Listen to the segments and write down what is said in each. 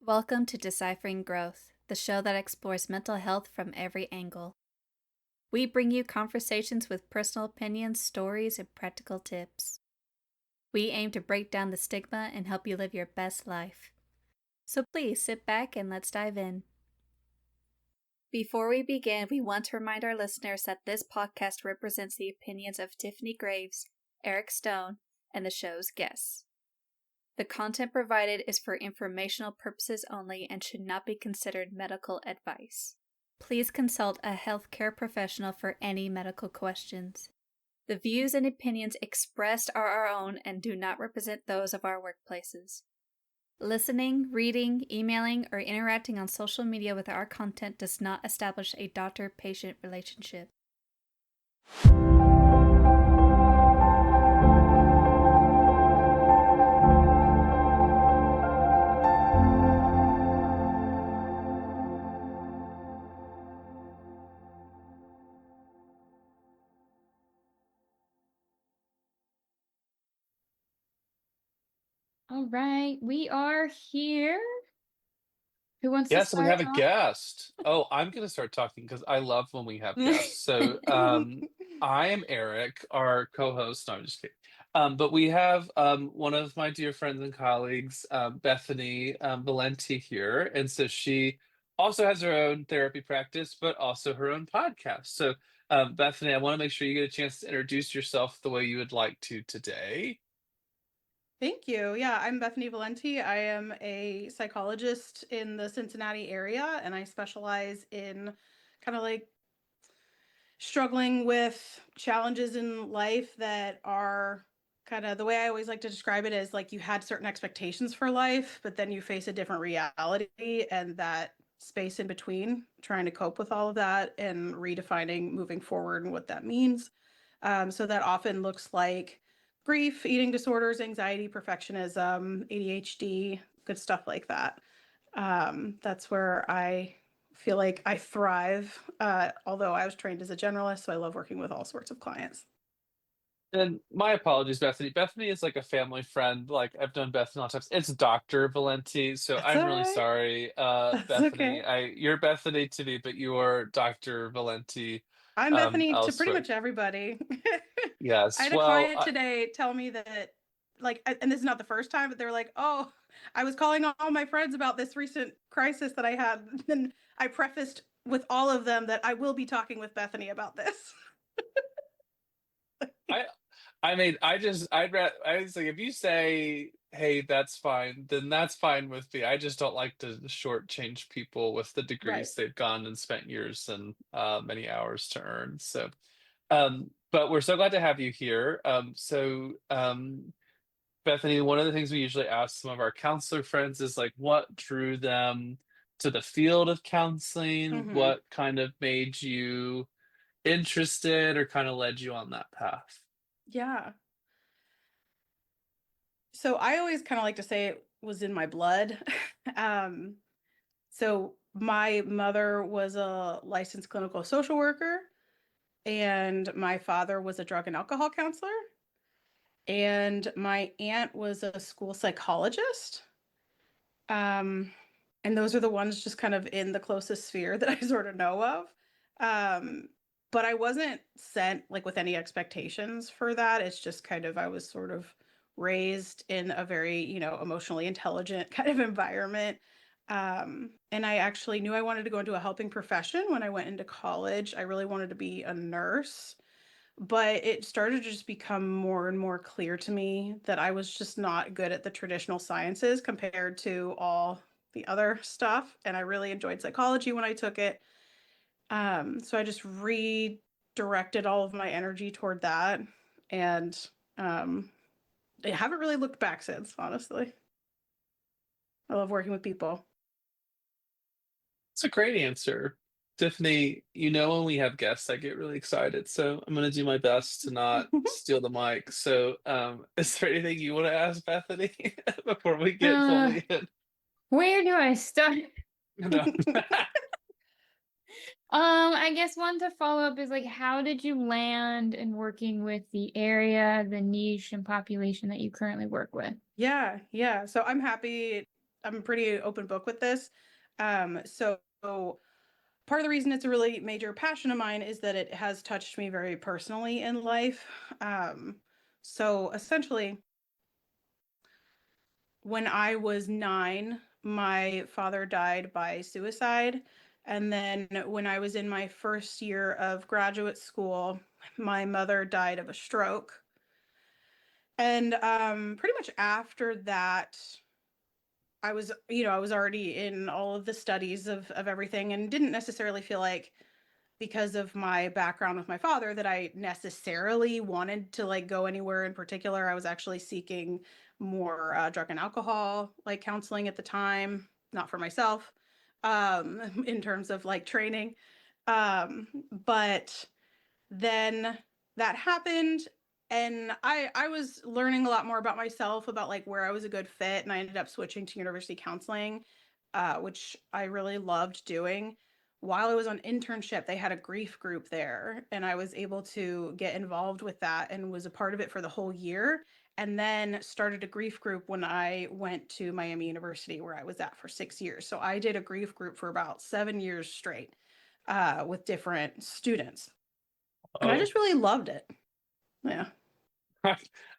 Welcome to Deciphering Growth, the show that explores mental health from every angle. We bring you conversations with personal opinions, stories, and practical tips. We aim to break down the stigma and help you live your best life. So please sit back and let's dive in. Before we begin, we want to remind our listeners that this podcast represents the opinions of Tiffany Graves, Eric Stone, and the show's guests. The content provided is for informational purposes only and should not be considered medical advice. Please consult a healthcare professional for any medical questions. The views and opinions expressed are our own and do not represent those of our workplaces. Listening, reading, emailing, or interacting on social media with our content does not establish a doctor-patient relationship. All right, we are here. Who wants to Yes, we start have a off? guest. Oh, I'm gonna start talking because I love when we have guests. I am Eric, our co-host. No, I'm just kidding. But we have one of my dear friends and colleagues, Bethany Valenti here, and so she also has her own therapy practice, but also her own podcast. Bethany, I want to make sure you get a chance to introduce yourself the way you would like to today. Thank you. Yeah, I'm Bethany Valenti. I am a psychologist in the Cincinnati area, and I specialize in kind of like struggling with challenges in life that are kind of the way I always like to describe it is like you had certain expectations for life, but then you face a different reality, and that space in between, trying to cope with all of that and redefining moving forward and what that means. So that often looks like grief, eating disorders, anxiety, perfectionism, ADHD, good stuff like that. That's where I feel like I thrive. Although I was trained as a generalist, so I love working with all sorts of clients. And my apologies, Bethany. Bethany is like a family friend. Like I've done Bethany a lot of times. It's Dr. Valenti, so That's I'm all really right. sorry, That's Bethany. okay. You're Bethany to me, but you are Dr. Valenti I'm Bethany to pretty elsewhere. much everybody. I Yes. had a client today tell me that, like, and this is not the first time, but they're like, "Oh, I was calling all my friends about this recent crisis that I had." And I prefaced with all of them that I will be talking with Bethany about this. I I mean, I was like, if you say, "Hey, that's fine," then that's fine with me. I just don't like to shortchange people with the Right. degrees they've gone and spent years and many hours to earn. But we're so glad to have you here. Bethany, one of the things we usually ask some of our counselor friends is like, what drew them to the field of counseling? Mm-hmm. What kind of made you interested or kind of led you on that path? Yeah. So I always kind of like to say it was in my blood. um, so my mother was a licensed clinical social worker, and my father was a drug and alcohol counselor, and my aunt was a school psychologist. Um, and those are the ones just kind of in the closest sphere that I sort of know of. Um, but I wasn't sent like with any expectations for that. It's just kind of I was sort of raised in a very, emotionally intelligent kind of environment. And I actually knew I wanted to go into a helping profession when I went into college. I really wanted to be a nurse, but it started to just become more and more clear to me that I was just not good at the traditional sciences compared to all the other stuff. And I really enjoyed psychology when I took it. So I just redirected all of my energy toward that. And um, I haven't really looked back since, honestly. I love working with people. It's a great answer. Tiffany, when we have guests, I get really excited. So I'm going to do my best to not steal the mic. Is there anything you want to ask Bethany before we get Uh, fully in? where do I start? No. I guess one to follow up is like, how did you land in working with the area, the niche and population that you currently work with? Yeah, yeah. So I'm happy. I'm a pretty open book with this. So part of the reason it's a really major passion of mine is that it has touched me very personally in life. So essentially, when I was 9, my father died by suicide. And then when I was in my first year of graduate school, my mother died of a stroke. And pretty much after that, I was, I was already in all of the studies of everything, and didn't necessarily feel like, because of my background with my father, that I necessarily wanted to like go anywhere in particular. I was actually seeking more drug and alcohol like counseling at the time, not for myself, in terms of like training. But then that happened, and I was learning a lot more about myself, about like where I was a good fit, and I ended up switching to university counseling, which I really loved doing. While I was on internship, they had a grief group there, and I was able to get involved with that and was a part of it for the whole year, and then started a grief group when I went to Miami University, where I was at for 6 years. So I did a grief group for about 7 years straight, with different students. And I Oh, just really loved it. Yeah.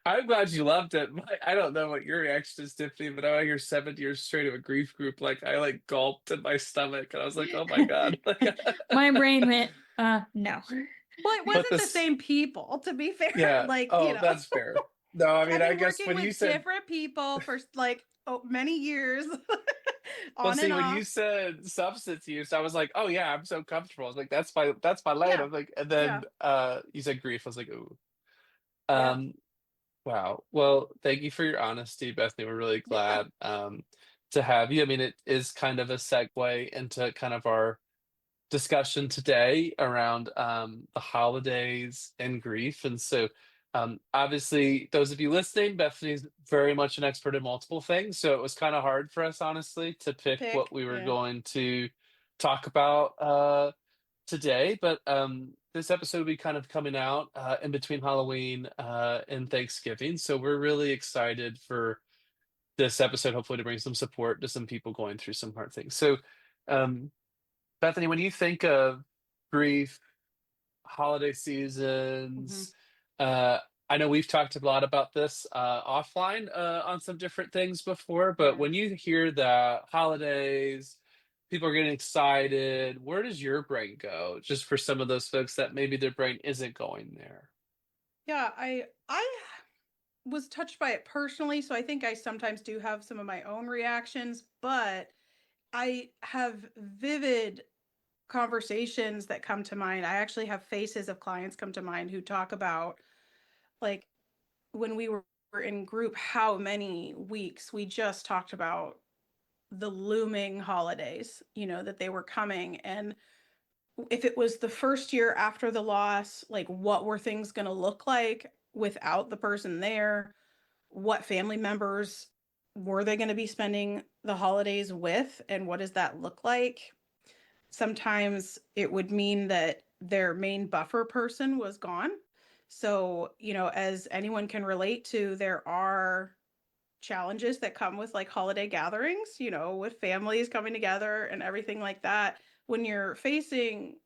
I'm glad you loved it. I don't know what your reaction is, Tiffany, but I hear 7 years straight of a grief group. Like I like gulped in my stomach, and I was like, "Oh my god!" My brain went, no. Well, it But wasn't the this, same people, to be fair. yeah. Like, Oh, that's fair. No, I mean, I've I been guess working when you with said, different people for like many years, well, on see, and when you off. said substance use, I was like, "Oh yeah, I'm so comfortable." I was like, that's my lane." I Yeah. was like, and Yeah. then you said grief. I was like, "Ooh." Yeah. Um, Wow. Well, thank you for your honesty, Bethany. We're really Yeah. glad to have you. I mean, it is kind of a segue into kind of our discussion today around the holidays and grief. And so, obviously, those of you listening, Bethany's very much an expert in multiple things. So it was kind of hard for us, honestly, to To pick what pick. we were Yeah. going to talk about today, but this episode will be kind of coming out in between Halloween and Thanksgiving. So we're really excited for this episode, hopefully to bring some support to some people going through some hard things. So, um, Bethany, when you think of grief, holiday Hmm. seasons, uh, I know we've talked a lot about this offline on some different things before, but Yeah. when you hear the holidays, people are getting excited, where does your brain go? Just for some of those folks that maybe their brain isn't going there. Yeah. I was touched by it personally, so I think I sometimes do have some of my own reactions, but I have vivid conversations that come to mind. I actually have faces of clients come to mind who talk about, like, when we were in group, how many weeks we just talked about the looming holidays, that they were coming. And if it was the first year after the loss, like, what were things going to look like without the person there? What family members were they going to be spending the holidays with? And what does that look like? Sometimes it would mean that their main buffer person was gone. So, as anyone can relate to, there are challenges that come with like holiday gatherings, with families coming together and everything like that. When you're facing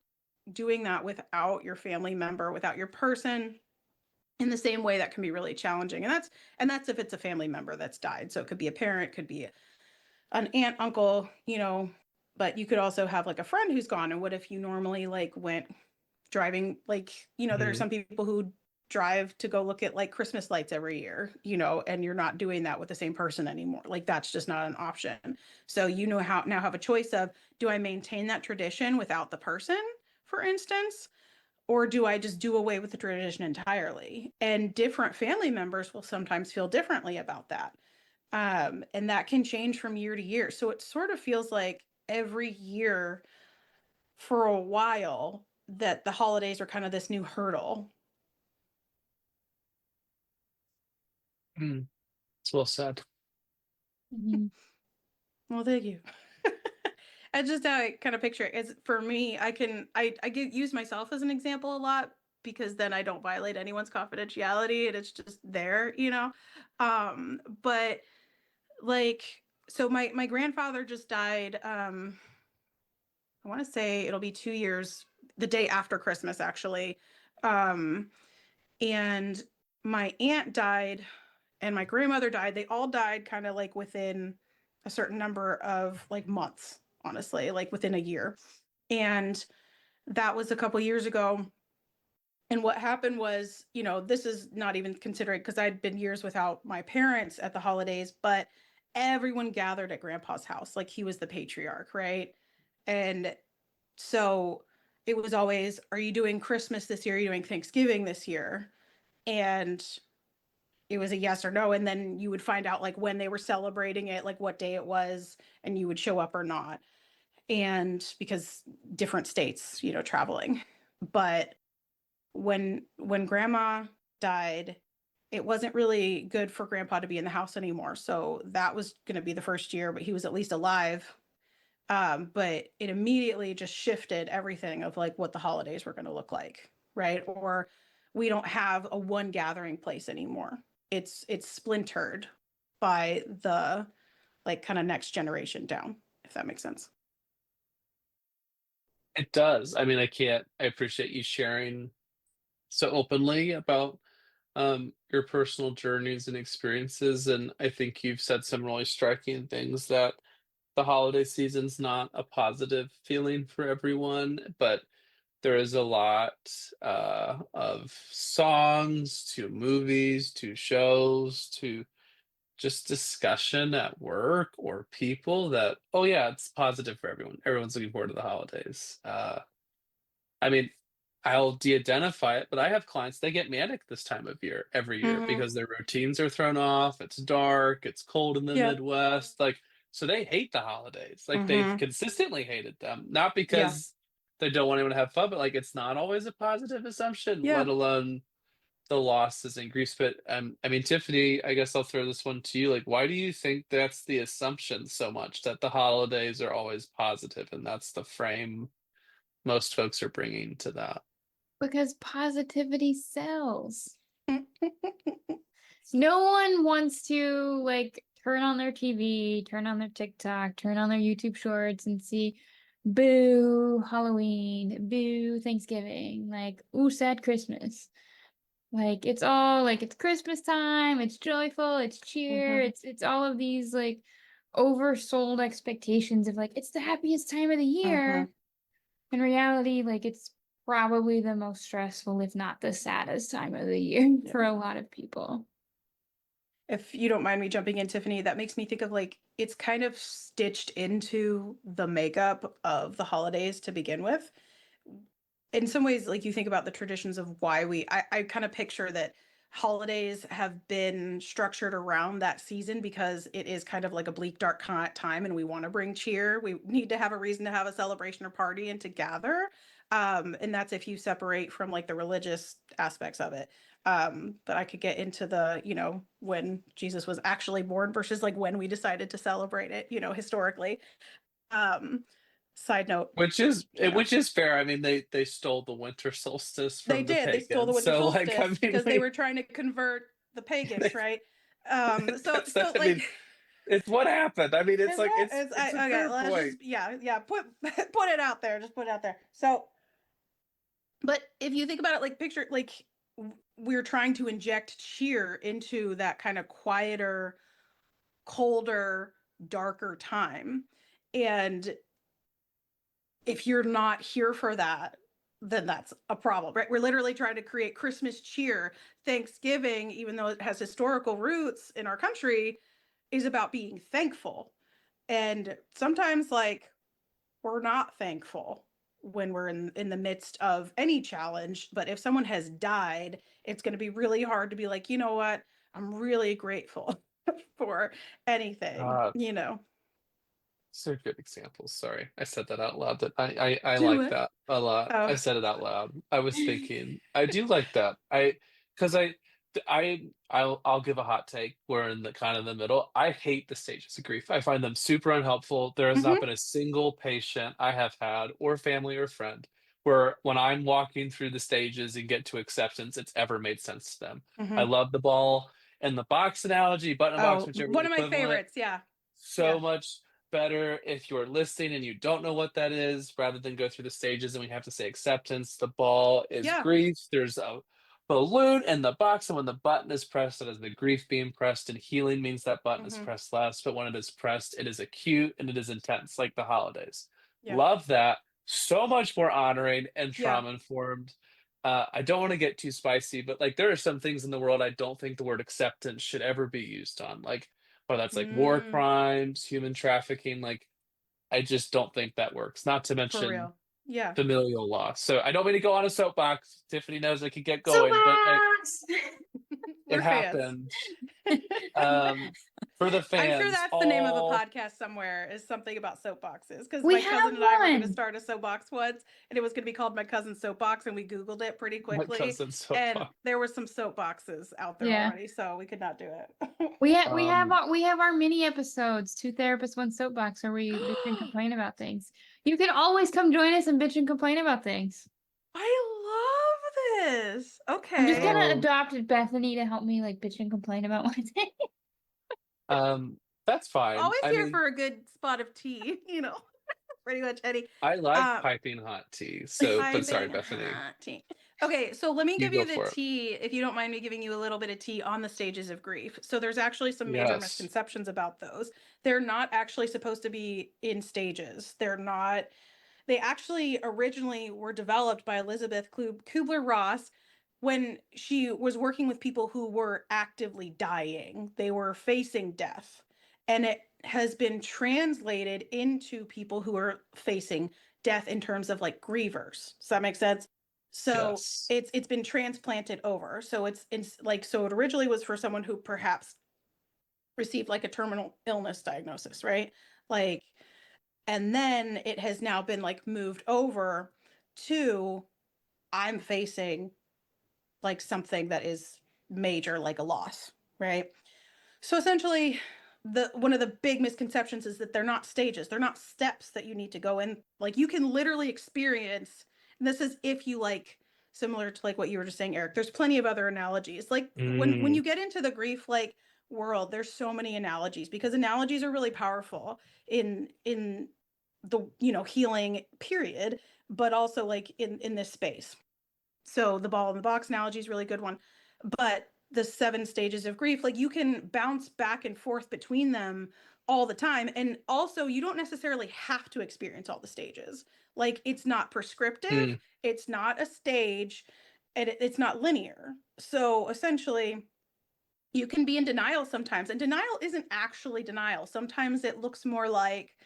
doing that without your family member, without your person, in the same way, that can be really challenging. And that's if it's a family member that's died. So it could be a parent, could be an aunt, uncle, but you could also have like a friend who's gone. And what if you normally like went driving, like, there are Mhm. some people who drive to go look at like Christmas lights every year, and you're not doing that with the same person anymore. Like, that's just not an option. So how now have a choice of, do I maintain that tradition without the person, for instance, or do I just do away with the tradition entirely? And different family members will sometimes feel differently about that. And that can change from year to year. So it sort of feels like every year for a while that the holidays are kind of this new hurdle. Mm, it's well said. Mhm. Well, thank you. And just how I kind of picture it is, for me, use myself as an example a lot, because then I don't violate anyone's confidentiality and it's just there. But like, So my grandfather just died. I want to say it'll be 2 years, the day after Christmas, actually. Um, and my aunt died and my grandmother died. They all died kind of like within a certain number of like months, honestly, like within a year. And that was a couple years ago. And what happened was, this is not even considering because I'd been years without my parents at the holidays, but everyone gathered at grandpa's house. Like he was the patriarch, right? And so it was always, are you doing Christmas this year? Are you doing Thanksgiving this year? And it was a yes or no. And then you would find out like when they were celebrating it, like what day it was, and you would show up or not. And because different states, traveling. But when grandma died, it wasn't really good for grandpa to be in the house anymore. So that was going to be the first year, but he was at least alive. But it immediately just shifted everything of like what the holidays were going to look like, right? Or we don't have a one gathering place anymore. It's splintered by the like kind of next generation down, if that makes sense. It does. I mean, I appreciate you sharing so openly about your personal journeys and experiences. And I think you've said some really striking things that the holiday season's not a positive feeling for everyone, but there is a lot of songs to movies to shows to just discussion at work or people that, oh yeah, it's positive for everyone. Everyone's looking forward to the holidays. I mean, I'll de-identify it, but I have clients, they get manic this time of year, every year, Mm-hmm. because their routines are thrown off. It's dark, it's cold in the Yeah. Midwest. Like, so they hate the holidays. Like, they've Mm-hmm. consistently hated them. Not Yeah. because they don't want anyone to have fun, but like, it's not always a positive assumption, Yeah. let alone the losses and griefs. But I mean, Tiffany, I guess I'll throw this one to you. Like, why do you think that's the assumption so much that the holidays are always positive and that's the frame most folks are bringing to that? Because positivity sells. No one wants to like turn on their TV, turn on their TikTok, turn on their YouTube shorts and see boo Halloween, boo Thanksgiving, like ooh sad Christmas. Like it's all like it's Christmas time, it's joyful, it's cheer, Mm-hmm. it's all of these like oversold expectations of like it's the happiest time of the Mm-hmm. year. In reality, like it's probably the most stressful, if not the saddest time of the year Yeah. for a lot of people. If you don't mind me jumping in, Tiffany, that makes me think of like it's kind of stitched into the makeup of the holidays to begin with. In some ways, like you think about the traditions of why I kind of picture that holidays have been structured around that season because it is kind of like a bleak, dark time and we want to bring cheer. We need to have a reason to have a celebration or party and to gather. And that's if you separate from like the religious aspects of it. But I could get into the, when Jesus was actually born versus like when we decided to celebrate it, historically. Um, Side note, Which is fair. I mean, they stole the winter solstice they from the did. They stole the pagans. winter So like, I solstice mean, because they were trying to convert the pagans, right? So that's, I like mean, it's what happened. I mean, it's is like that is it's a okay, fair let's point. just yeah, put put it out there. Just put it out there. So but if you think about it, like picture like we're trying to inject cheer into that kind of quieter, colder, darker time. And if you're not here for that, then that's a problem, right? We're literally trying to create Christmas cheer. Thanksgiving, even though it has historical roots in our country, is about being thankful. And sometimes, like, we're not thankful when we're in the midst of any challenge. But if someone has died, it's going to be really hard to be like, you know what? I'm really grateful for anything, God, you know? so good examples. Sorry, I said that out loud. That I Do like it. that a lot. Oh. I said it out loud. I was thinking, I do like that. Because I'll give a hot take. We're in the kind of the middle. I hate the stages of grief. I find them super unhelpful. There has not Mm-hmm, been a single patient I have had, or family or friend, where when I'm walking through the stages and get to acceptance, it's ever made sense to them. I mm-hmm. love the ball and the box analogy, button box, Oh, whichever the one of my equivalent. favorites. Yeah. so much better if you're listening and you don't know what that is, rather than go through the stages and we have to say acceptance. The ball is Yeah. grief. There's a balloon in the box, and when the button is pressed, that is the grief being pressed. And healing means that button is pressed last, but when it is pressed, it is acute and it is intense, like the holidays. Yeah. Love that. So much more honoring and Yeah. trauma informed. I don't want to get too spicy, but like there are some things in the world I don't think the word acceptance should ever be used on. Like, whether that's like war Mm, crimes, human trafficking, like I just don't think that works. Not to for mention real. Yeah. familial loss. So I don't mean to go on a soapbox. Tiffany knows I could get going, but Soapbox! it We're fans. happened. For the I'm sure fans, that's the name of a podcast somewhere, is something about soapboxes. Because We my have cousin and I were going to one. start a soapbox once, and it was going to be called My Cousin's Soapbox, and we Googled it pretty my quickly. cousin's And soapbox. there were some soapboxes out there Yeah. already, so we could not do it. We have Um, our mini episodes, Two Therapists, One Soapbox, where we bitch and complain about things. You can always come join us and bitch and complain about things. I love this. I'm just Okay. gonna Oh. adopt Bethany to help me like bitch and complain about one thing. That's fine. Always I here mean, for a good spot of tea, pretty much any. I like Um, piping hot tea. So, but sorry, Piping Bethany, hot tea. Okay, so let me you give go you the for it. tea, if you don't mind me giving you a little bit of tea on the stages of grief. So there's actually some major Yes. misconceptions about those. They're not actually supposed to be in stages. They're not. They actually originally were developed by Elizabeth Kubler-Ross when she was working with people who were actively dying. They were facing death. And it has been translated into people who are facing death in terms of like grievers. Does that make sense? So Yes. it's been transplanted over. So it's like, so it originally was for someone who perhaps received like a terminal illness diagnosis, right? Like, and then it has now been like moved over to, I'm facing like something that is major, like a loss, right? So essentially, the one of the big misconceptions is that they're not stages, they're not steps that you need to go in. Like you can literally experience, and this is if you like, similar to like what you were just saying, Eric. There's plenty of other analogies. Like when Mm, you get into the grief like world, there's so many analogies, because analogies are really powerful in the healing period, but also like in this space. So the ball in the box analogy is a really good one. But the 7 stages of grief, like you can bounce back and forth between them all the time. And also, you don't necessarily have to experience all the stages. Like it's not prescriptive, mm, it's not a stage, and it's not linear. So essentially, you can be in denial sometimes. And denial isn't actually denial. Sometimes it looks more like,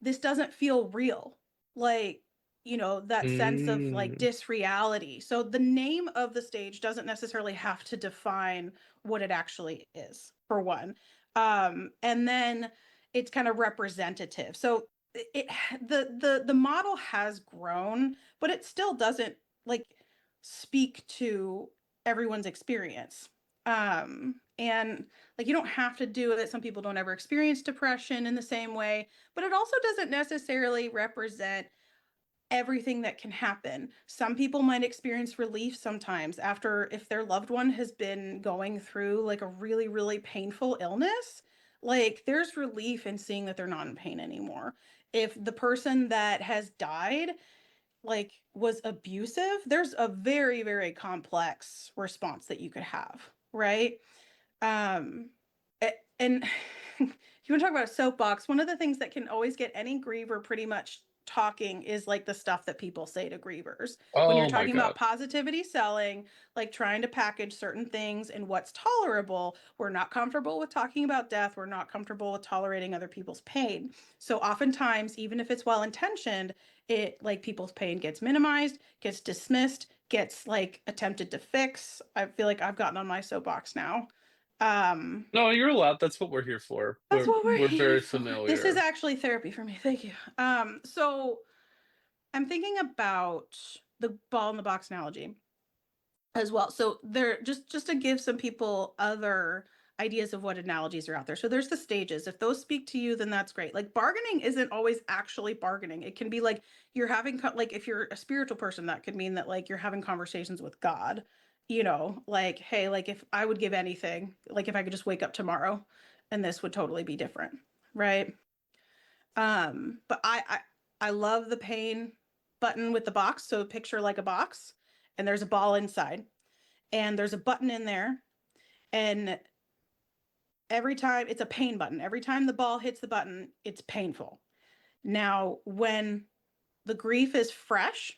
this doesn't feel real. Like, that sense of like mm, disreality. So the name of the stage doesn't necessarily have to define what it actually is, for one. And then it's kind of representative. So it the model has grown, but it still doesn't like speak to everyone's experience. And like you don't have to do it. Some people don't ever experience depression in the same way, but it also doesn't necessarily represent everything that can happen. Some people might experience relief sometimes after, if their loved one has been going through like a really, really painful illness. Like there's relief in seeing that they're not in pain anymore. If the person that has died like was abusive, there's a very, very complex response that you could have, right? And you want to talk about a soapbox, one of the things that can always get any griever pretty much talking is like the stuff that people say to grievers when you're oh my talking God. about positivity selling, like trying to package certain things and what's tolerable. We're not comfortable with talking about death, we're not comfortable with tolerating other people's pain. So oftentimes, even if it's well intentioned, it like people's pain gets minimized, gets dismissed, gets like attempted to fix. I feel like I've gotten on my soapbox now. um No, you're allowed. That's what we're here for. that's what we're We're here very for. This is familiar. actually therapy for me. Thank you. So I'm thinking about the ball in the box analogy as well. So there, just to give some people other ideas of what analogies are out there. So there's the stages. If those speak to you, then that's great. Like bargaining isn't always actually bargaining. It can be like you're having like if you're a spiritual person, that could mean that like you're having conversations with God. Like, hey, like if I would give anything, like if I could just wake up tomorrow and this would totally be different. right? But I love the pain button with the box. So picture like a box, and there's a ball inside, and there's a button in there, and every time it's a pain button. Every time the ball hits the button, it's painful. Now, when the grief is fresh,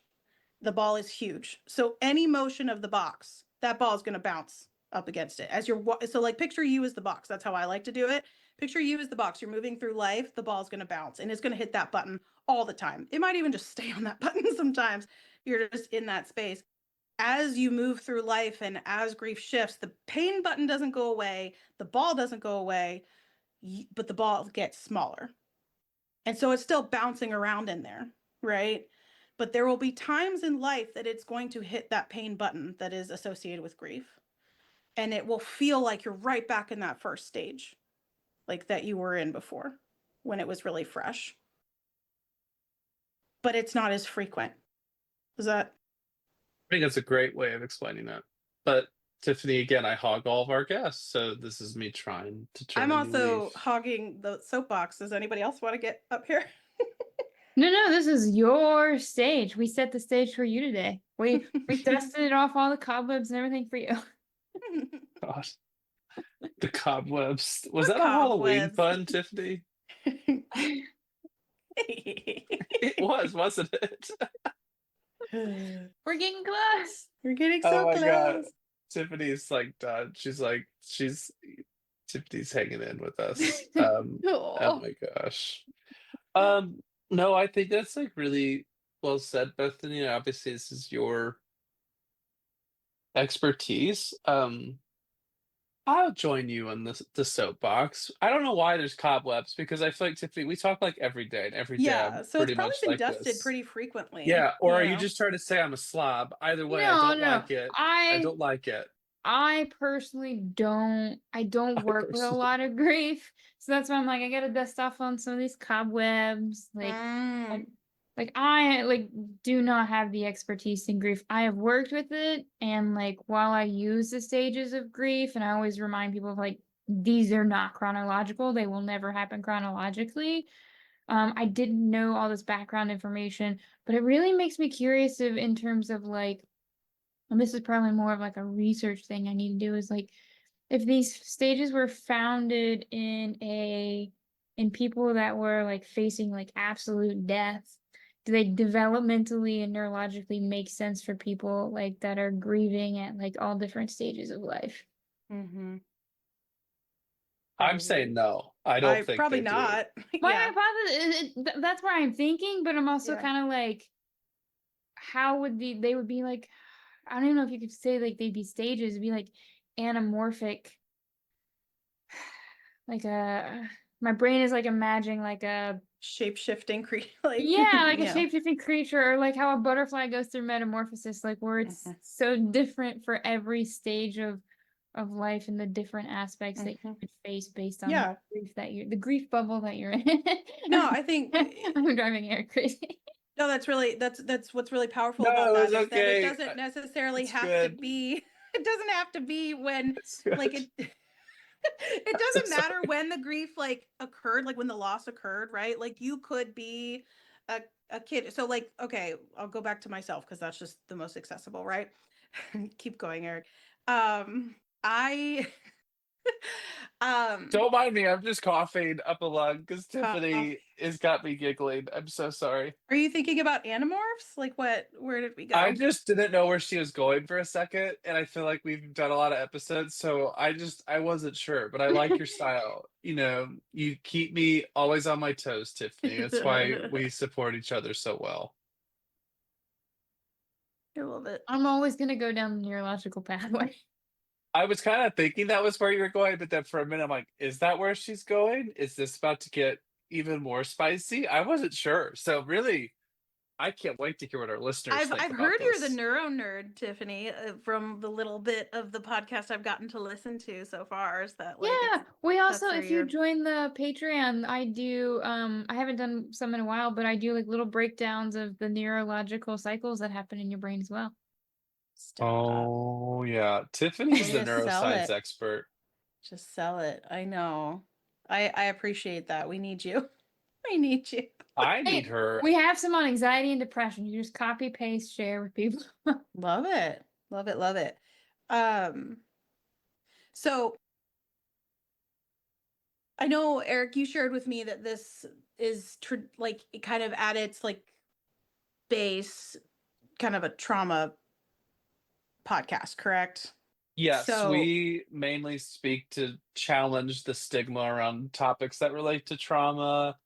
the ball is huge. So any motion of the box, that ball is going to bounce up against it as you're so like picture you as the box. That's how I like to do it. Picture you as the box. You're moving through life, the ball's going to bounce and it's going to hit that button all the time. It might even just stay on that button sometimes. You're just in that space. As you move through life and as grief shifts, the pain button doesn't go away, the ball doesn't go away, but the ball gets smaller. And so it's still bouncing around in there, right? But there will be times in life that it's going to hit that pain button that is associated with grief. And it will feel like you're right back in that first stage, like that you were in before when it was really fresh. But it's not as frequent. Is that? I think that's a great way of explaining that. But Tiffany, again, I hog all of our guests, so this is me trying to turn I'm a new also leaf. hogging the soapbox. Does anybody else want to get up here? No, this is your stage. We set the stage for you today. We dusted off all the cobwebs and everything for you. God, the cobwebs. Was The that a Halloween cobwebs. pun, Tiffany? It was, wasn't it? We're getting close. We're getting Oh so my God. close. Tiffany's like done. Tiffany's hanging in with us. Oh Oh. my gosh. No, I think that's like really well said, Bethany. Obviously, this is your expertise. I'll join you on the soapbox. I don't know why there's cobwebs because I feel like Tiffany, we talk like every day, and every day I'm Yeah, so it's pretty probably much been like dusted this. pretty frequently, Yeah, or you are you know. just trying to say I'm a slob? Either way, I No, don't like it. I don't like it. I personally don't I work with a personally. lot of grief. So that's why I'm like, I gotta dust off on some of these cobwebs. Mm. I like do not have the expertise in grief. I have worked with it, and like while I use the stages of grief, and I always remind people of like these are not chronological, they will never happen chronologically. I didn't know all this background information, but it really makes me curious in terms of like, and this is probably more of like a research thing I need to do, is like if these stages were founded in people that were like facing like absolute death, do they developmentally and neurologically make sense for people like that are grieving at like all different stages of life? Mm-hmm. I'm saying no. I don't think Probably they do. not. My Yeah. hypothesis, that's where I'm thinking, but I'm also Yeah. kind of like, how would they would be like, I don't even know if you could say like they'd be stages, it'd be like anamorphic, like a, my brain is like imagining like a, Shape-shifting like yeah, like a yeah. shape-shifting creature, or like how a butterfly goes through metamorphosis, like where it's Mhm. so different for every stage of life and the different aspects that you Mhm. would face based on Yeah. the grief bubble that you're in. No, I think I'm driving Eric crazy. no, that's what's really powerful No, about it that was is that it okay. doesn't necessarily It's have to good. be it doesn't have to be when It's good. like it it I'm doesn't sorry. matter when the grief like occurred, like when the loss occurred, right? Like you could be a, a kid. So like, okay, I'll go back to myself because that's just the most accessible, right? Keep going, Eric. I um Don't mind me. I'm just coughing up a lung because cough. Tiffany has got me giggling. I'm so sorry. Are you thinking about Animorphs? Like what, where did we I go? just didn't know where she was going for a second, and I feel like we've done a lot of episodes, so I wasn't sure. But I like your style. You know, you keep me always on my toes, Tiffany. That's why we support each other so well. I love it. I'm always gonna go down the neurological pathway. I was kind of thinking that was where you were going, but then for a minute I'm like, is that where she's going? Is this about to get even more spicy? I wasn't sure. So really, I can't wait to hear what our listeners think I've about heard you're the this. neuro nerd, Tiffany, from the little bit of the podcast I've gotten to listen to so far. Is that like Yeah, we also, that's where if you you're join the Patreon, I do, I haven't done some in a while, but I do like little breakdowns of the neurological cycles that happen in your brain as well. stop. Oh yeah, Way Tiffany's the to sell neuroscience it. expert. Just sell it. I know. I appreciate that. We need you. We need you. I Hey, need her. we have some on anxiety and depression. You just copy, paste, share with people. Love it. Love it. Love it. Um, so I know, Eric, you shared with me that this is like kind of at its like base, kind of a trauma podcast, correct? Yes, So, we mainly speak to challenge the stigma around topics that relate to trauma,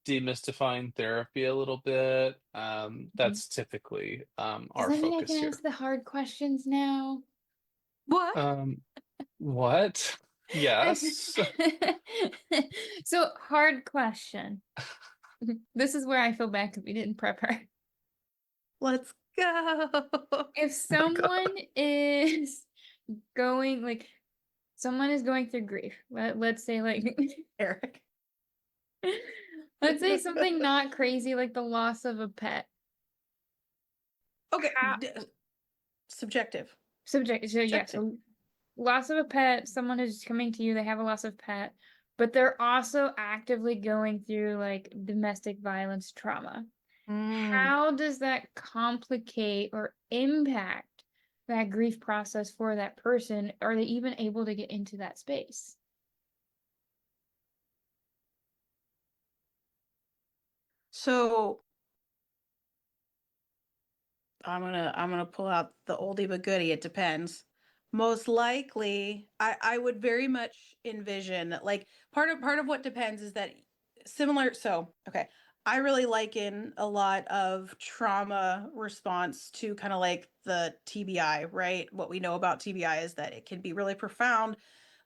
demystifying therapy a little bit. That's typically Does our that mean I focus can here. ask the hard questions now? what? What? Yes. So, hard question. This is where I feel bad because we didn't prep her. Let's go. If someone is going, like, someone is going through grief, let's say, like, Eric. let's say something not crazy, like the loss of a pet. Okay. How- Subjective. So Subjective. loss of a pet, someone is coming to you, they have a loss of pet, but they're also actively going through like domestic violence trauma. How does that complicate or impact that grief process for that person? Are they even able to get into that space? So I'm gonna pull out the oldie but goodie. It depends. Most likely, I would very much envision that like part of what depends is that similar. So okay, I really liken a lot of trauma response to kind of like the TBI, right? What we know about TBI is that it can be really profound,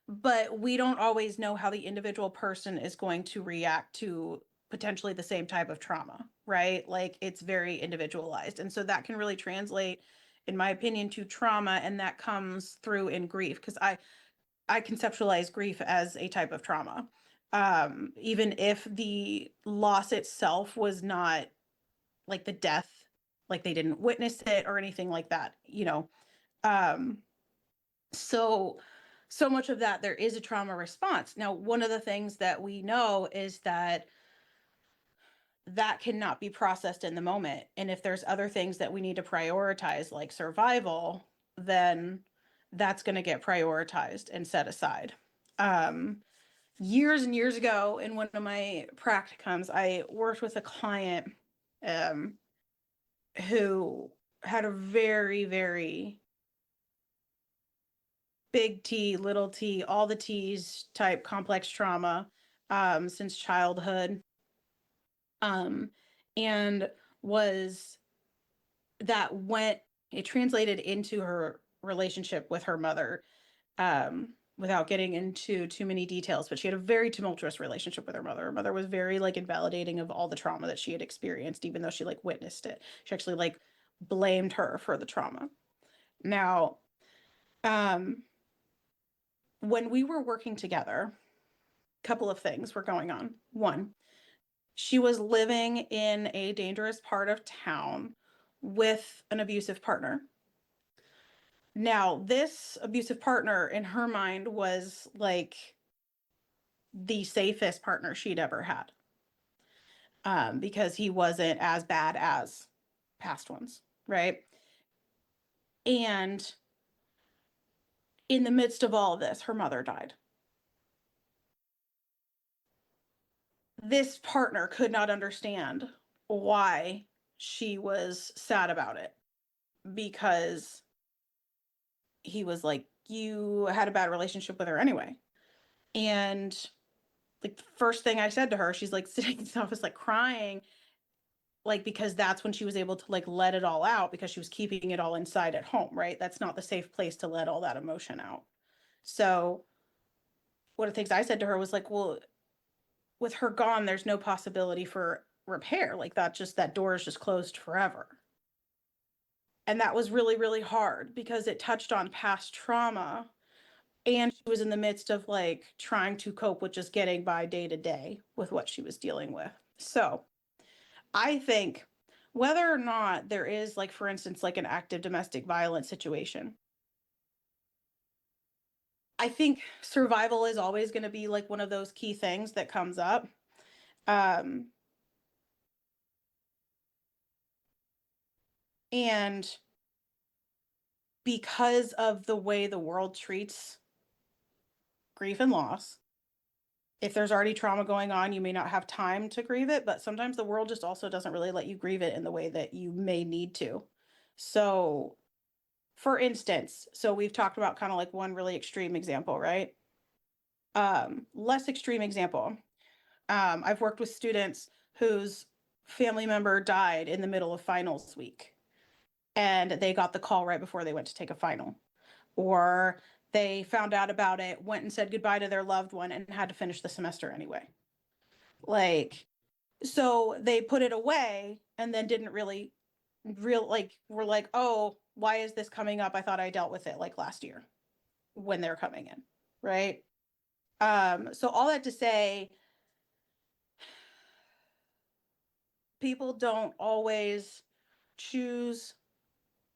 but we don't always know how the individual person is going to react to potentially the same type of trauma, right? Like it's very individualized. And so that can really translate, in my opinion, to trauma. And that comes through in grief because I conceptualize grief as a type of trauma. Even if the loss itself was not like the death, like they didn't witness it or anything like that, you know. Um, so so much of that there is a trauma response. Now, one of the things that we know is that that cannot be processed in the moment. And if there's other things that we need to prioritize, like survival, then that's going to get prioritized and set aside. Um, Years and years ago, in one of my practicums, I worked with a client um, who had a very, very big T, little t, all the T's type complex trauma since childhood. Um, and was that went, it translated into her relationship with her mother without getting into too many details, but she had a very tumultuous relationship with her mother. Her mother was very like invalidating of all the trauma that she had experienced, even though she like witnessed it. She actually like blamed her for the trauma. Now, um, when we were working together, a couple of things were going on. One, she was living in a dangerous part of town with an abusive partner. Now, this abusive partner in her mind was like the safest partner she'd ever had because he wasn't as bad as past ones, right? And in the midst of all of this, her mother died. This partner could not understand why she was sad about it because he was like, you had a bad relationship with her anyway. And like the first thing I said to her, she's like sitting in the office, like crying, like because that's when she was able to like let it all out because she was keeping it all inside at home, right? That's not the safe place to let all that emotion out. So one of the things I said to her was like, well, with her gone, there's no possibility for repair. Like that door is just closed forever. And that was really, really hard because it touched on past trauma. And she was in the midst of like trying to cope with just getting by day to day with what she was dealing with. So I think whether or not there is, like, for instance, like an active domestic violence situation, I think survival is always going to be like one of those key things that comes up. And because of the way the world treats grief and loss, if there's already trauma going on, you may not have time to grieve it, but sometimes the world just also doesn't really let you grieve it in the way that you may need to. So, for instance, so we've talked about kind of like one really extreme example, right? Less extreme example. I've worked with students whose family member died in the middle of finals week, and they got the call right before they went to take a final, or they found out about it, went and said goodbye to their loved one, and had to finish the semester anyway. Like, so they put it away and then didn't really were like, oh, why is this coming up? I thought I dealt with it like last year when they're coming in, right? So all that to say, people don't always choose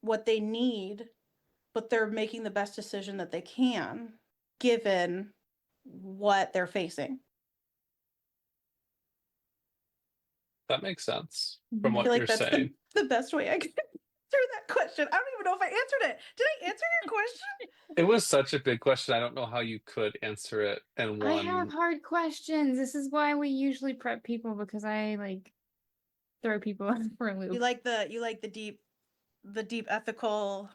what they need, but they're making the best decision that they can given what they're facing. That makes sense Mhm. from I what feel you're like that's saying. the best way I can answer that question. I don't even know if I answered it. Did I answer your question? It was such a big question. I don't know how you could answer it in I have one. hard questions. This is why we usually prep people, because I like throw people for a You loop. like the deep ethical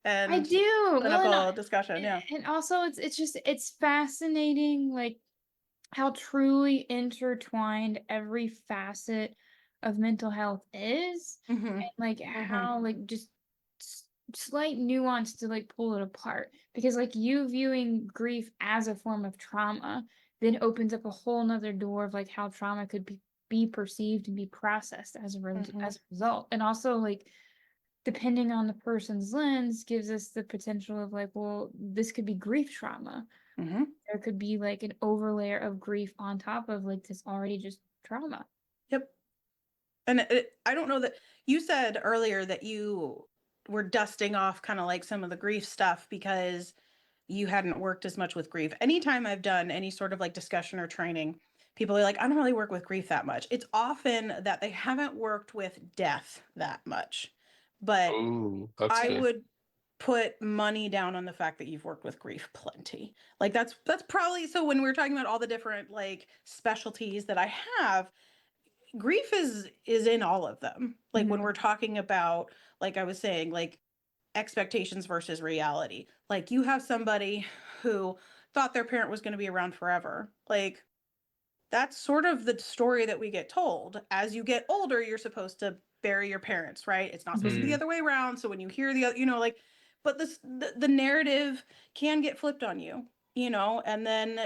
I and do. Well, clinical discussion, yeah. and also it's just it's fascinating, like how truly intertwined every facet of mental health is, Mm-hmm. and like Mm-hmm. how like just slight nuance to like pull it apart, because like you viewing grief as a form of trauma then opens up a whole nother door of like how trauma could be perceived and be processed as a Mm-hmm. as a result, and also like depending on the person's lens gives us the potential of like, well, this could be grief trauma. Mm-hmm. There could be like an overlayer of grief on top of like this already just trauma. Yep. And I don't know that you said earlier that you were dusting off kind of like some of the grief stuff because you hadn't worked as much with grief. Anytime I've done any sort of like discussion or training, people are like, I don't really work with grief that much. It's often that they haven't worked with death that much. But Oh, that's I good. would put money down on the fact that you've worked with grief plenty. Like that's probably, so when we're talking about all the different like specialties that I have, grief is in all of them. Like when we're talking about, like I was saying, like expectations versus reality. Like you have somebody who thought their parent was going to be around forever. Like that's sort of the story that we get told. As you get older, you're supposed to bury your parents, right? It's not supposed to be the other way around. So when you hear the other, like, but the narrative can get flipped on you, and then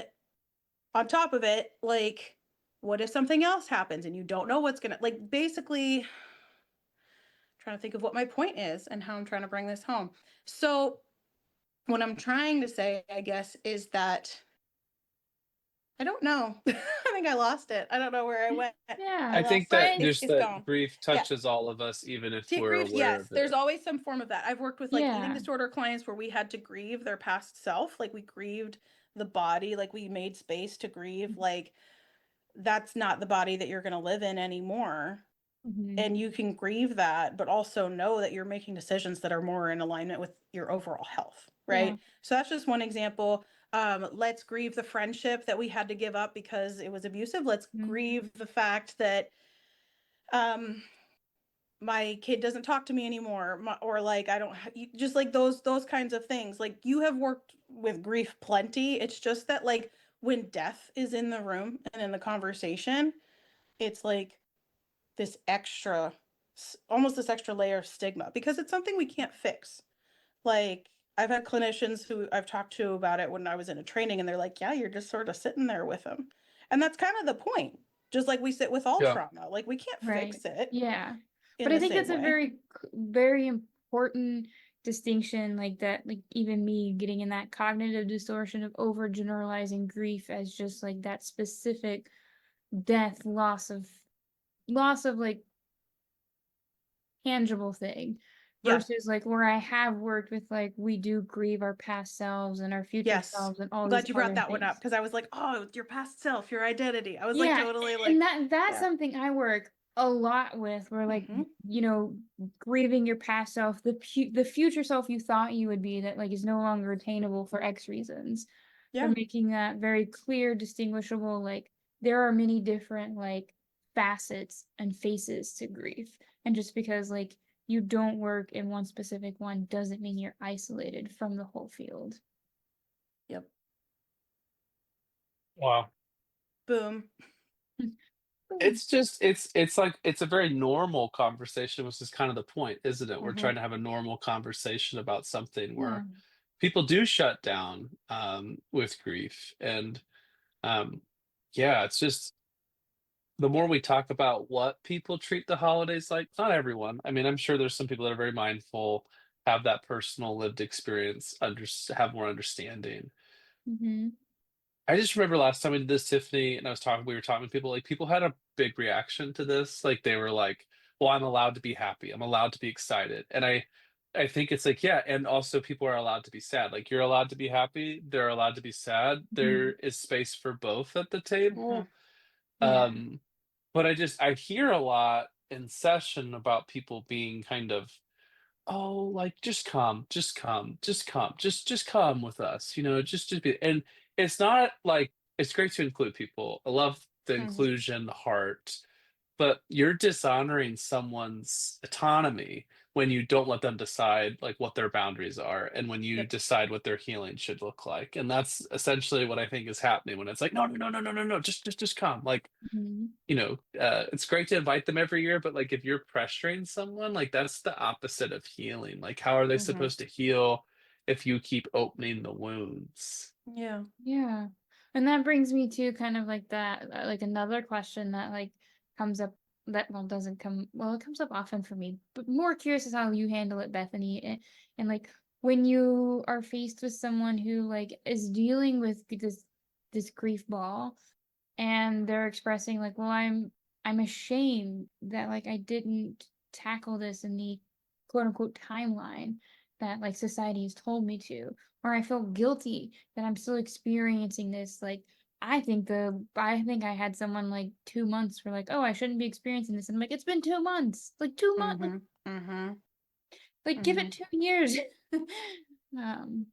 on top of it, like, what if something else happens and you don't know what's gonna, like, basically trying to think of what my point is and how I'm trying to bring this home. So what I'm trying to say, I guess, is that I don't know. I think I lost it. I don't know where I went. Yeah. I think that just It's that gone. grief Yeah. touches all of us, even if See, we're grief, aware yes. of There's it. always some form of that. I've worked with like eating Yeah. disorder clients where we had to grieve their past self. Like we grieved the body, like we made space to grieve. Like that's not the body that you're going to live in anymore. Mhm. And you can grieve that, but also know that you're making decisions that are more in alignment with your overall health, right? Yeah. So that's just one example. Let's grieve the friendship that we had to give up because it was abusive. Let's grieve the fact that my kid doesn't talk to me anymore, or like I don't just like those kinds of things. Like you have worked with grief plenty. It's just that like when death is in the room and in the conversation, it's like this extra, almost this extra layer of stigma because it's something we can't fix. Like I've had clinicians who I've talked to about it when I was in a training, and they're like, yeah, you're just sort of sitting there with them. And that's kind of the point. Just like we sit with all Yeah. trauma, like we can't Right. fix it Yeah. in But I the think same that's a way. very important distinction, like that, like even me getting in that cognitive distortion of overgeneralizing grief as just like that specific death, loss of like tangible thing, Yeah. versus like where I have worked with like we do grieve our past selves and our future Yes. selves and all I'm these glad you brought other that one up things. because I was like, oh, your past self, your identity. I was like Yeah, totally and like, that's yeah. something I work a lot with, where like Mhm. you know, grieving your past self, the future self you thought you would be that like is no longer attainable for X reasons. So Yeah. making that very clear, distinguishable, like there are many different like facets and faces to grief. And just because like you don't work in one specific one doesn't mean you're isolated from the whole field. Yep. Wow. Boom. It's just it's like it's a very normal conversation, which is kind of the point, isn't it? We're Mhm. trying to have a normal conversation about something Yeah. where people do shut down with grief. And yeah, it's just the more we talk about what people treat the holidays like, not everyone. I mean, I'm sure there's some people that are very mindful, have that personal lived experience, have more understanding. Mm-hmm. I just remember last time we did this, Tiffany, and we were talking to people, like people had a big reaction to this. Like they were like, well, I'm allowed to be happy. I'm allowed to be excited. And I think it's like, yeah, and also people are allowed to be sad. Like you're allowed to be happy, they're allowed to be sad. There is space for both at the Mhm. table. Yeah. But I hear a lot in session about people being kind of, oh, like, "Just come, just come, just come, just come with us," just be, and it's not like it's great to include people. I love the Mhm. inclusion, the heart, but you're dishonoring someone's autonomy when you don't let them decide, like, what their boundaries are and when you Yep. decide what their healing should look like, and that's essentially what I think is happening when it's like, "No, no, no, no, no, no, no, just come," like, Mm-hmm. it's great to invite them every year, but like if you're pressuring someone, like that's the opposite of healing. Like, how are they Mhm. supposed to heal if you keep opening the wounds? Yeah. Yeah. And that brings me to kind of like that, like another question that like comes up that, well, doesn't come, well, it comes up often for me, but more curious is how you handle it, Bethany. And like when you are faced with someone who like is dealing with this grief ball and they're expressing like, well, I'm ashamed that like I didn't tackle this in the quote unquote timeline that like society has told me to, or I feel guilty that I'm still experiencing this. Like I think I had someone like 2 months for like, oh, I shouldn't be experiencing this. And I'm like, it's been 2 months. Like 2 months, Mhm. Mhm. like give it Mhm. 2 years. um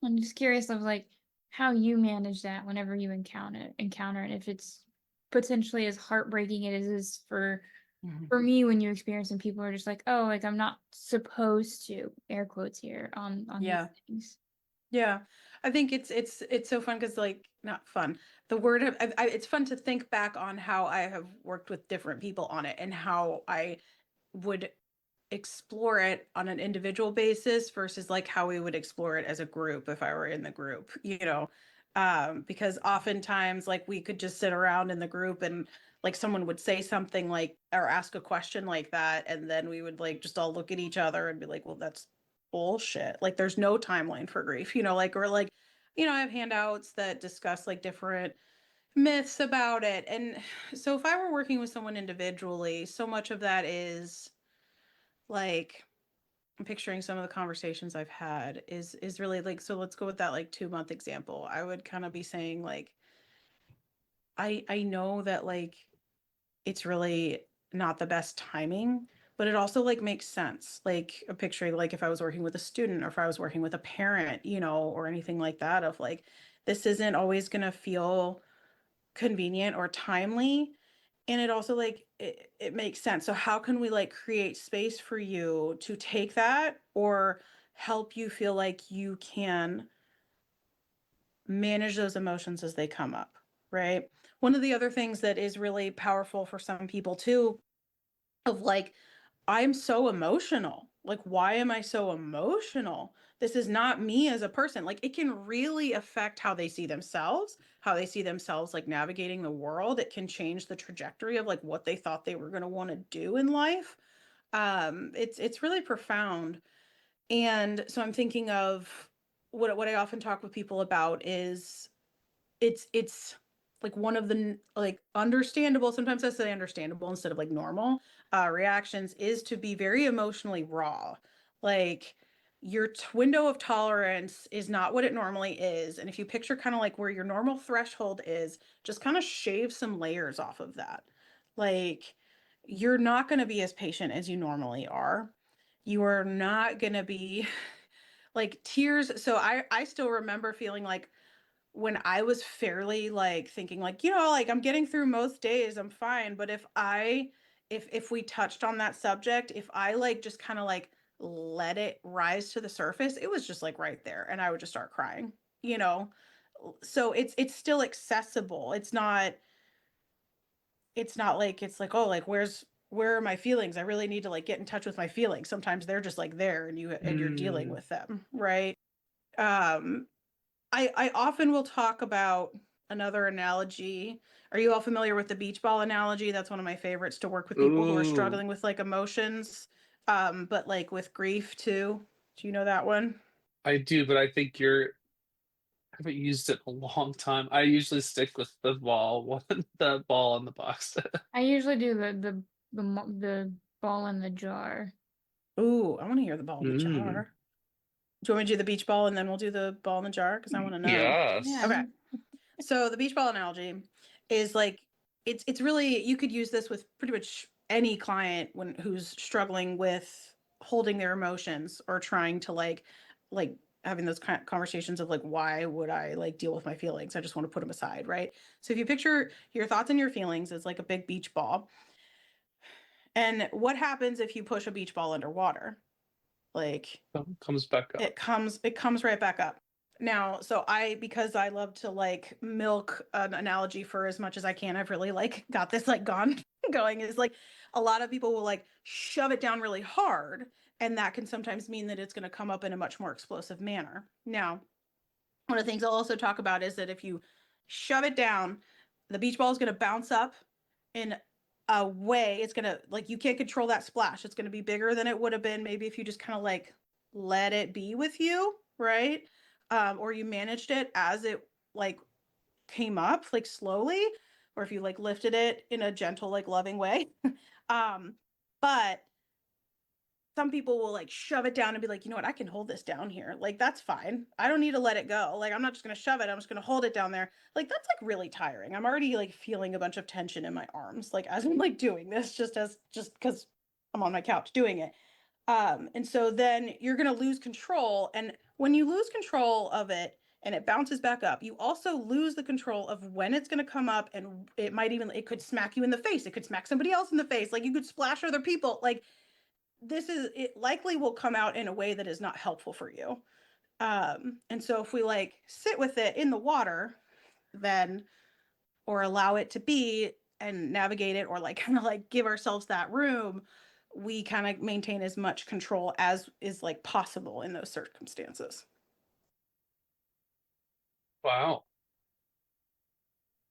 I'm just curious of like how you manage that whenever you encounter it, if it's potentially as heartbreaking as it is Mhm. for me when you're experiencing people are just like, oh, like I'm not supposed to, air quotes here, on these Yeah. things. Yeah. I think it's so fun because like not fun. The word it's fun to think back on how I have worked with different people on it and how I would explore it on an individual basis versus like how we would explore it as a group if I were in the group, because oftentimes like we could just sit around in the group and like someone would say something like or ask a question like that and then we would like just all look at each other and be like, well, that's bullshit. Like there's no timeline for grief, like or like I have handouts that discuss like different myths about it. And so if I were working with someone individually, so much of that is like I'm picturing some of the conversations I've had is really like, so let's go with that like 2 month example. I would kind of be saying like I know that like it's really not the best timing, but it also like makes sense. Like a picture like if I was working with a student or if I was working with a parent, or anything like that of like this isn't always going to feel convenient or timely, and it also like it makes sense. So how can we like create space for you to take that or help you feel like you can manage those emotions as they come up, right? One of the other things that is really powerful for some people too of like I'm so emotional. Like, why am I so emotional? This is not me as a person. Like, it can really affect how they see themselves, how they see themselves like navigating the world. It can change the trajectory of like what they thought they were going to want to do in life. It's really profound. And so I'm thinking of what I often talk with people about is it's like one of the like understandable, sometimes I say understandable instead of like normal reactions is to be very emotionally raw. Like your window of tolerance is not what it normally is. And if you picture kind of like where your normal threshold is, just kind of shave some layers off of that. Like you're not going to be as patient as you normally are. You are not going to be like tears. So I still remember feeling like when I was fairly like thinking like, like I'm getting through most days, I'm fine. But if we touched on that subject, if I like just kind of like let it rise to the surface, it was just like right there and I would just start crying, you know. So it's still accessible. It's not like it's like, oh, like where are my feelings? I really need to like get in touch with my feelings. Sometimes they're just like there and you're dealing Mm. with them, right? Um I often will talk about another analogy. Are you all familiar with the beach ball analogy? That's one of my favorites to work with people who are Ooh, struggling with like emotions, but like with grief too. Do you know that one? I do, but I think I haven't used it in a long time. I usually stick with the ball, the ball in the box. I usually do the ball in the jar. Ooh, I want to hear the ball in the Mm. jar. Do you want me to do the beach ball and then we'll do the ball in the jar? Because I want to know. Yes. Okay. Yeah. So the beach ball analogy is like it's really you could use this with pretty much any client who's struggling with holding their emotions or trying to like having those kind of conversations of like why would I like deal with my feelings? I just want to put them aside, right? So if you picture your thoughts and your feelings as like a big beach ball, and what happens if you push a beach ball underwater? Like Comes back up. it comes right back up. Now, so because I love to like milk an analogy for as much as I can, I've really like got this like gone going is like a lot of people will like shove it down really hard and that can sometimes mean that it's going to come up in a much more explosive manner. Now, one of the things I'll also talk about is that if you shove it down, the beach ball is going to bounce up in a way it's going to like you can't control that splash. It's going to be bigger than it would have been maybe if you just kind of like let it be with you, right? Or you managed it as it like came up like slowly, or if you like lifted it in a gentle like loving way. um, but some people will like shove it down and be like, you know what, I can hold this down here. Like, that's fine. I don't need to let it go. Like, I'm not just going to shove it. I'm just going to hold it down there. Like, that's like really tiring. I'm already like feeling a bunch of tension in my arms, like as I'm like doing this, just because I'm on my couch doing it. And so then you're going to lose control. And when you lose control of it and it bounces back up, you also lose the control of when it's going to come up. And it could smack you in the face. It could smack somebody else in the face. Like, you could splash other people. Like, it likely will come out in a way that is not helpful for you. And so if we like sit with it in the water, then or allow it to be and navigate it or like kind of like give ourselves that room, we kind of maintain as much control as is like possible in those circumstances. Wow.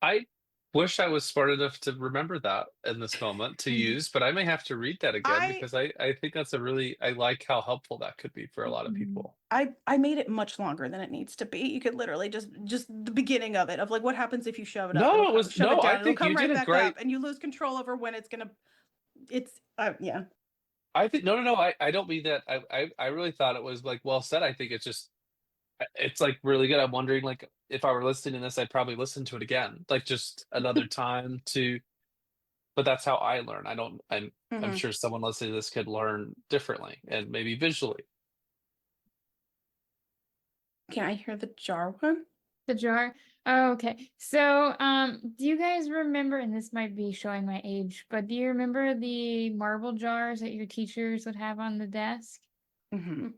I wish I was smart enough to remember that in this moment to use, but I may have to read that again I because I think that's I like how helpful that could be for a lot of Mhm. people. I made it much longer than it needs to be. You could literally just the beginning of it of like what happens if you shove it up. No, Shove it no, I down. It'll think come you did right a back up, great. and you lose control over when it's gonna. It's yeah. I think no, no, no. I don't mean that. I really thought it was like well said. I think it's like really good. I'm wondering like if I were listening to this, I'd probably listen to it again, like just another time to. But that's how I learn. I don't. I'm Hmm. sure someone listening to this could learn differently and maybe visually. Can I hear the jar one? The jar. Oh, okay. So, do you guys remember, and this might be showing my age, but do you remember the marble jars that your teachers would have on the desk? Hmm.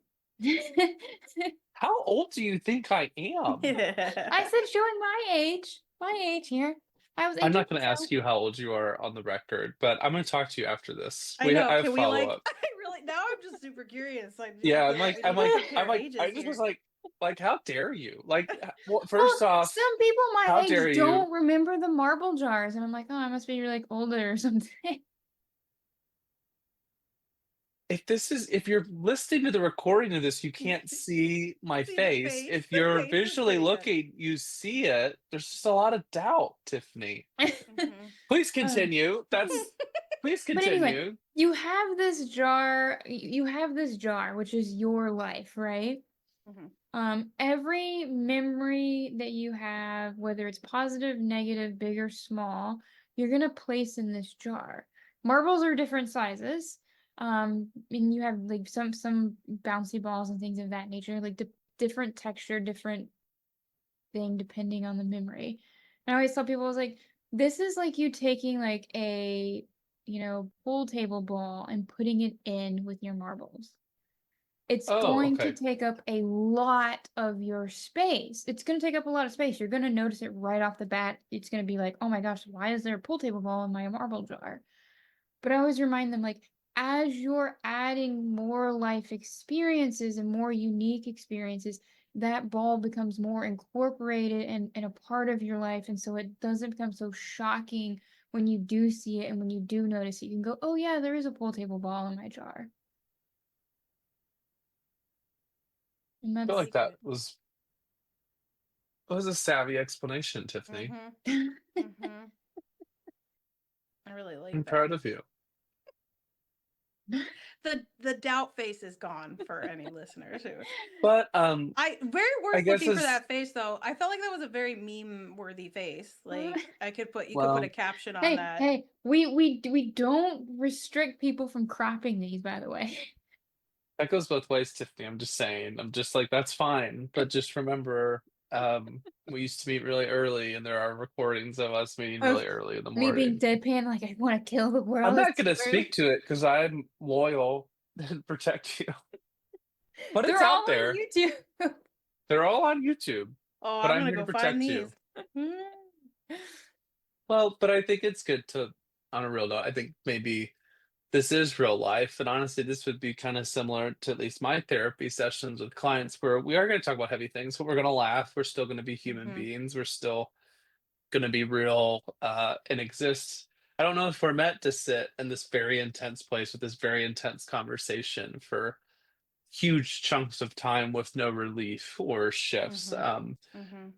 How old do you think I am? I said showing my age. My age here. I was I'm 18, not going to so. ask you how old you are on the record, but I'm going to talk to you after this. I know. I have Can we follow like? up. I really now I'm just super curious. Yeah, I need to I'm compare like, I ages just was here. like, how dare you? Like, well, Well, first off, some people my how dare age you? don't remember the marble jars, and I'm like, oh, I must be like older or something. If you're listening to the recording of this, you can't see my See the face. face. If The you're face is visually pretty good. looking, you see it. There's just a lot of doubt, Tiffany. Hmm. Please Uh, continue. That's Please But anyway, continue. you have this jar, which is your life, right? Every memory that you have, whether it's positive, negative, big or small, you're gonna place in this jar. Marbles are different sizes. And you have like some bouncy balls and things of that nature, like different texture, different thing depending on the memory. And I always tell people, I was like, this is like you taking like a, pool table ball and putting it in with your marbles. It's Oh, going to okay. take up a lot of your space. It's going to take up a lot of space. You're going to notice it right off the bat. It's going to be like, oh my gosh, why is there a pool table ball in my marble jar? But I always remind them, like, as you're adding more life experiences and more unique experiences, that ball becomes more incorporated and a part of your life. And so it doesn't become so shocking when you do see it and when you do notice it. You can go, oh yeah, there is a pool table ball in my jar. And I feel that's like that was a savvy explanation, Tiffany. I really like I'm that. proud of you. The doubt face is gone for any listeners who. But I very I worth guess looking for as that face though. I felt like that was a very meme worthy face. Like you could put a well, caption on Hey, that. hey, we don't restrict people from cropping these, by the way. that goes both ways, Tiffany. I'm just saying. I'm just like, that's fine. But just remember, we used to meet really early, and there are recordings of us meeting really early in the Me being morning. deadpan, like I want to kill the world. I'm not It's going to too early. speak to it because I'm loyal and protect you. But it's They're out all there. on YouTube. They're all on YouTube. Oh, But I'm I'm gonna here to go find protect you. these. Well, but I think it's good to, on a real note, I think maybe this is real life. And honestly, this would be kind of similar to at least my therapy sessions with clients where we are going to talk about heavy things, but we're going to laugh. We're still going to be human beings. We're still going to be real and exist. I don't know if we're meant to sit in this very intense place with this very intense conversation for huge chunks of time with no relief or shifts.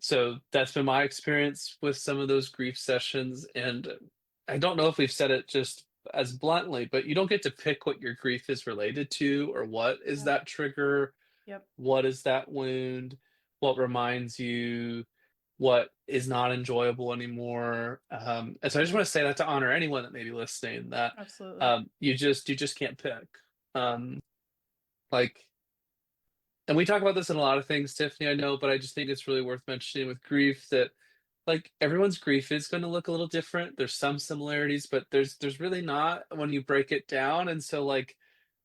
So that's been my experience with some of those grief sessions. And I don't know if we've said it just as bluntly, but you don't get to pick what your grief is related to or what is that trigger, Yep. what is that wound, what reminds you, what is not enjoyable anymore. And so I just want to say that to honor anyone that may be listening, that Absolutely. you just can't pick. Like, and we talk about this in a lot of things, Tiffany, I know, but I just think it's really worth mentioning with grief that like everyone's grief is going to look a little different. There's some similarities, but there's really not when you break it down. And so like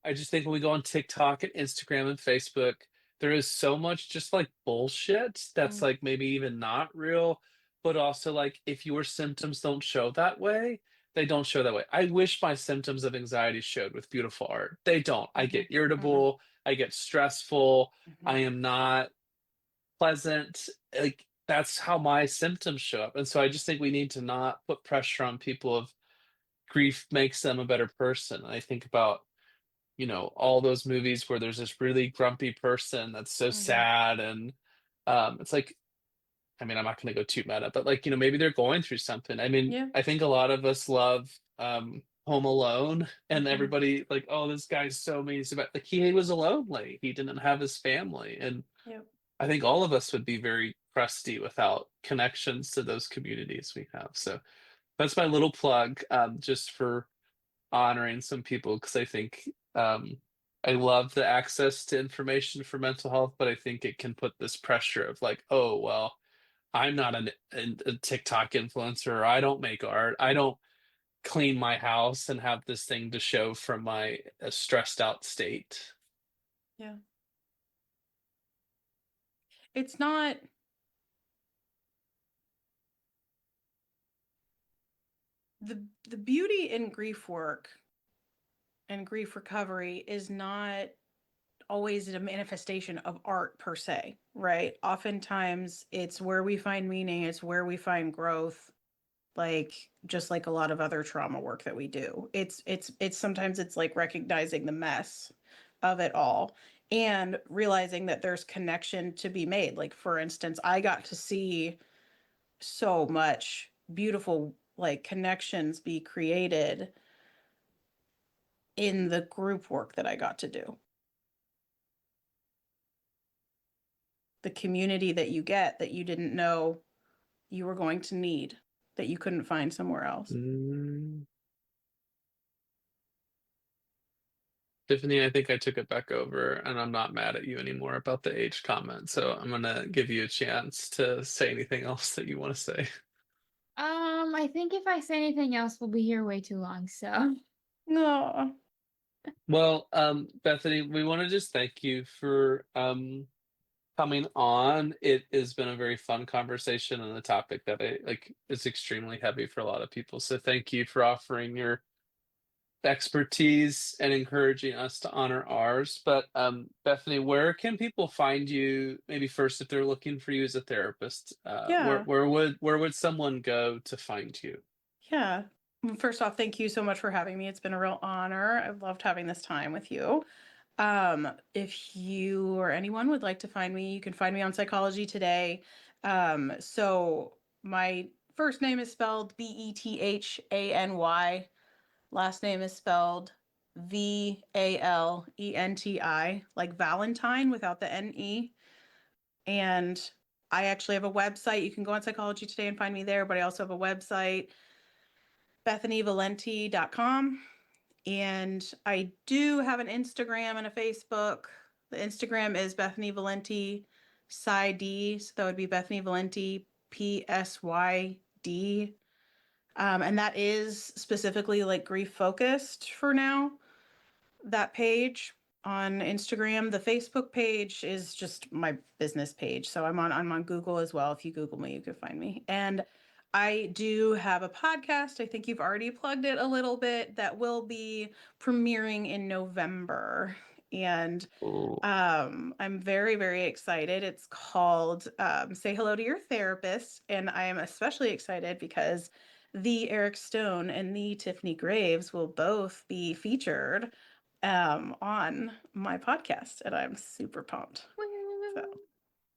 I just think when we go on TikTok and Instagram and Facebook, there is so much just like bullshit that's like maybe even not real, but also like if your symptoms don't show that way, they don't show that way. I wish my symptoms of anxiety showed with beautiful art. They don't. I get irritable, I get stressful, I am not pleasant. Like that's how my symptoms show up. And so I just think we need to not put pressure on people of grief makes them a better person. And I think about, all those movies where there's this really grumpy person that's so sad and it's like, I mean, I'm not going to go too meta, but like, maybe they're going through something. I mean, Yeah. I think a lot of us love Home Alone and everybody like, oh, this guy's so mean. But like he was alone, like he didn't have his family. And Yep. I think all of us would be very crusty without connections to those communities we have. So that's my little plug, just for honoring some people because I think I love the access to information for mental health, but I think it can put this pressure of like, oh well, I'm not a TikTok influencer. Or I don't make art. I don't clean my house and have this thing to show from my stressed out state. Yeah. It's not the beauty in grief work and grief recovery is not always a manifestation of art per se, right? Oftentimes it's where we find meaning, it's where we find growth, like just like a lot of other trauma work that we do. It's sometimes it's like recognizing the mess of it all and realizing that there's connection to be made. Like for instance, I got to see so much beautiful like connections be created in the group work that I got to do. The community that you get that you didn't know you were going to need, that you couldn't find somewhere else. Tiffany, I think I took it back over, and I'm not mad at you anymore about the age comment. So I'm gonna give you a chance to say anything else that you want to say. I think if I say anything else, we'll be here way too long. So No. Well, Bethany, we want to just thank you for coming on. It has been a very fun conversation on a topic that I like is extremely heavy for a lot of people. So thank you for offering your expertise and encouraging us to honor ours. But Bethany, where can people find you? Maybe first, if they're looking for you as a therapist, Yeah. where would someone go to find you? Yeah. Well, first off, thank you so much for having me. It's been a real honor. I've loved having this time with you. If you or anyone would like to find me, you can find me on Psychology Today. So my first name is spelled Bethany. Last name is spelled Valenti, like Valentine without the NE. And I actually have a website. You can go on Psychology Today and find me there, but I also have a website, BethanyValenti.com. And I do have an Instagram and a Facebook. The Instagram is Bethany Valenti PsyD. So that would be Bethany Valenti PSYD. And that is specifically like grief focused for now, that page on Instagram. The Facebook page is just my business page. So I'm on Google as well. If you Google me, you can find me. And I do have a podcast. I think you've already plugged it a little bit, that will be premiering in November. And Ooh. I'm very, very excited. It's called Say Hello to Your Therapist. And I am especially excited because the Eric Stone and the Tiffany Graves will both be featured on my podcast. And I'm super pumped. So.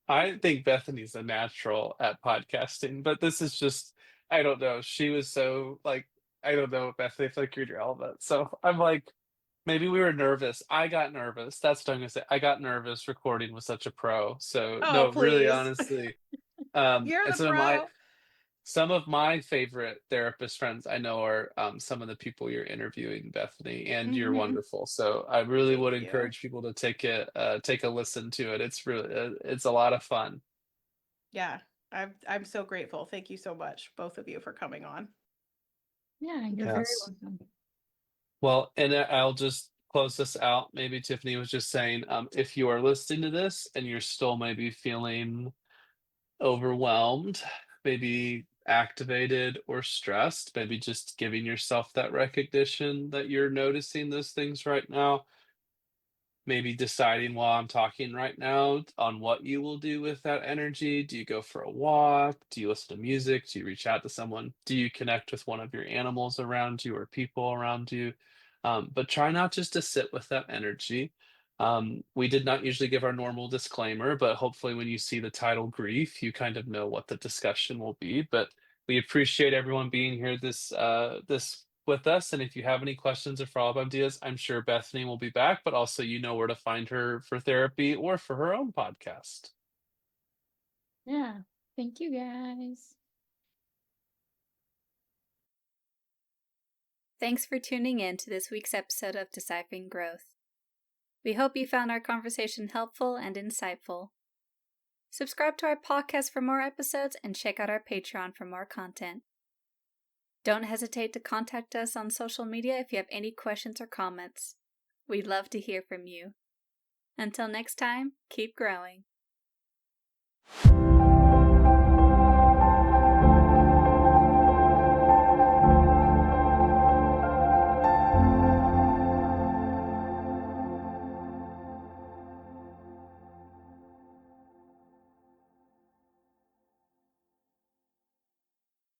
I think Bethany's a natural at podcasting, but this is just, I don't know. She was so like, I don't know, Bethany, I feel like you're relevant. So I'm like, maybe we were nervous. I got nervous. That's what I'm gonna say. I got nervous recording with such a pro. So Oh, no, really please. honestly. You're And the pro. some of my favorite therapist friends I know are some of the people you're interviewing, Bethany, and you're Mm-hmm. wonderful. So I really would Thank you. encourage people to take a listen to it. It's really it's a lot of fun. Yeah, I'm so grateful. Thank you so much, both of you, for coming on. yeah, you're very Yes. welcome. Well, and I'll just close this out. Maybe Tiffany was just saying, if you are listening to this and you're still maybe feeling overwhelmed, maybe activated or stressed, maybe just giving yourself that recognition that you're noticing those things right now. Maybe deciding while I'm talking right now on what you will do with that energy. Do you go for a walk? Do you listen to music? Do you reach out to someone? Do you connect with one of your animals around you or people around you? But try not just to sit with that energy. We did not usually give our normal disclaimer, but hopefully, when you see the title grief, you kind of know what the discussion will be. But we appreciate everyone being here this with us. And if you have any questions or follow-up ideas, I'm sure Bethany will be back, but also you know where to find her for therapy or for her own podcast. Yeah. Thank you guys. Thanks for tuning in to this week's episode of Deciphering Growth. We hope you found our conversation helpful and insightful. Subscribe to our podcast for more episodes and check out our Patreon for more content. Don't hesitate to contact us on social media if you have any questions or comments. We'd love to hear from you. Until next time, keep growing.